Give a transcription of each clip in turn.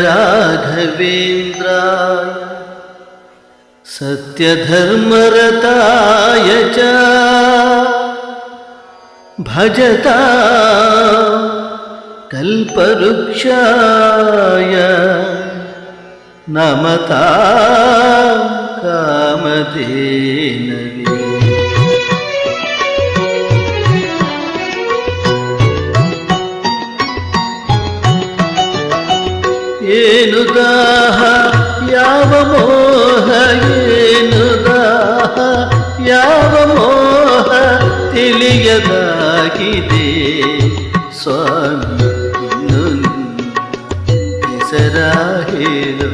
ರಾಘವೇಂದ್ರಾಯ ಸತ್ಯಧರ್ಮರತಾಯ ಚ ಭಜತಾ ಕಲ್ಪವೃಕ್ಷಾಯ ನಮತಾ ಕಾಮಧೇನವೇ. ಏನು ದಾಹ ಯಾವ ಮೋಹ, ಏನು ದಾಹ ಯಾವ ಮೋಹ ತಿಳಿಯದಾಗಿದೆ ಸ್ವಾಮಿ. ಹೆಸರ ಹೇಳು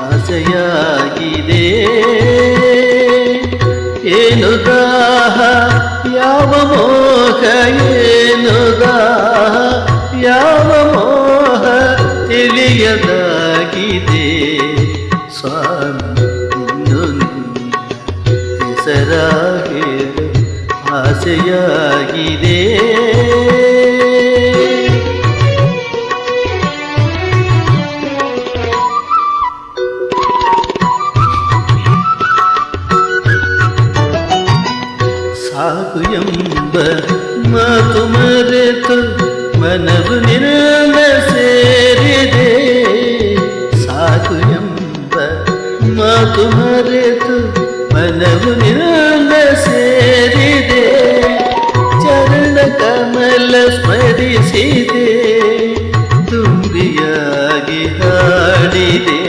ಆಸೆಯಾಗಿದೆ. ಏನು ದಾಹ ಯಾವ ಮೋಹ, ಏನು ದಾಹ ಯಾವ ಮೋಹ ತಿಳಿಯದಾಗಿದೆ ಸ್ವಾಮಿ. ಹೆಸರ ಹೇಳು ಆಸೆಯಾಗಿದೆ. ಸಾಕು ಎಂಬ ಮಾತು ಮರೆತು ಮನವು ನಿನ್ನ ಸೇರಿದೆ. ಸಾಕು ಎಂಬ ಮಾತು ಮರೆತು ಮನವು ನಿನ್ನ ಸೇರಿದೆ. ಚರಣ ಕಮಲ ಸ್ಮರಿಸಿದೆ, ತುಂಬಿಯಾಗಿ ಹಾಡಿದೆ,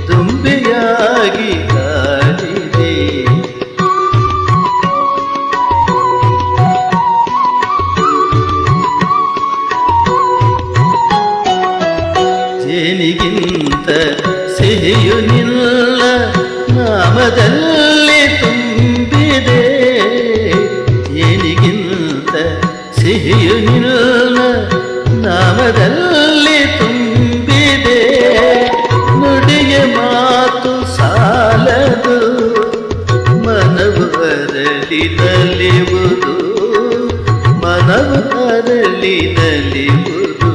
ತುಂಬಿಯಾಗಿ ಹಾಡಿದೆ. ಜೇನಿಗಿಂತ ಸಿಹಿಯು ನಿಲ್ಲ ನಾಮದಲ್ಲಿ ತುಂಬಿದೆ. ಜೇನಿಗಿಂತ ಸಿಹಿಯು ನಿಲ್ಲ ನಾಮದಲ್ಲಿ ತುಂಬಿದೆ. ನುಡಿಯ ಮಾತು ಸಾಲದು, ಮನವು ಅರಳಿ ನಲಿಯುವುದು, ಮನವು ಅರಳಿ ನಲಿಯುವುದು.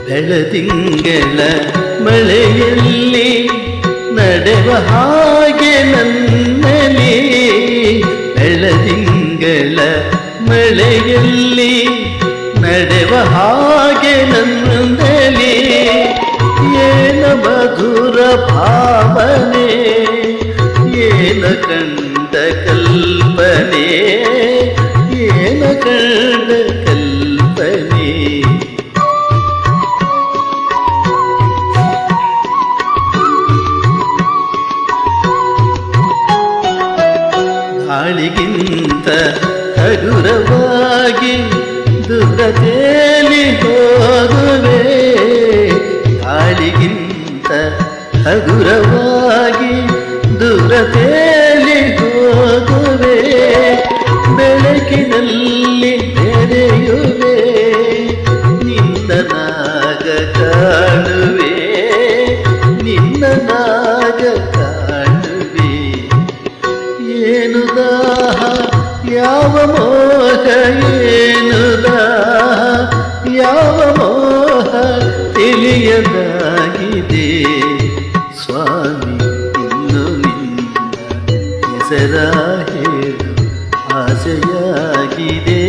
ಬೆಳದಿಂಗಳ ಮಳೆಯಲ್ಲಿ ನಡೆವ ಹಾಗೆ ನನ್ನಲ್ಲಿ, ಬೆಳದಿಂಗಳ ಮಳೆಯಲ್ಲಿ ನಡೆವ ಹಾಗೆ ನನ್ನಲ್ಲಿ. ಏನ ಮಧುರ ಭಾವನೆ, ಏನ ಕಂಡ ಕಲ್ಪನೆ, ಏನ ಕಂಡ ಕಲ್ಪನೆ. ಗಾಳಿಗಿಂತ ಹಗುರವಾಗಿ ದೂರ ತೇಲಿ ಹೋಗುವೆ. ಗಾಳಿಗಿಂತ ಹಗುರವಾಗಿ ದೂರ ತೇಲಿ ಹೋಗುವೆ. ಬೆಳಕಿನಲ್ಲಿ ಬೆರೆಯುವೆ, ನಿನ್ನ ನಾಗ ಕಾಣುವೆ, ನಿನ್ನ ನಾಗ ಕಾಣುವೆ. ಏನು ದಾಹ ಯಾವ ಮೋಹ, ಏನು ದಾಹ ಯಾವ ಮೋಹ ತಿಳಿಯದಾಗಿದೆ ಸ್ವಾಮಿ. ಇನ್ನು ನಿನ್ನ ಹೆಸರ ಹೇಳು ಆಸೆಯಾಗಿದೆ.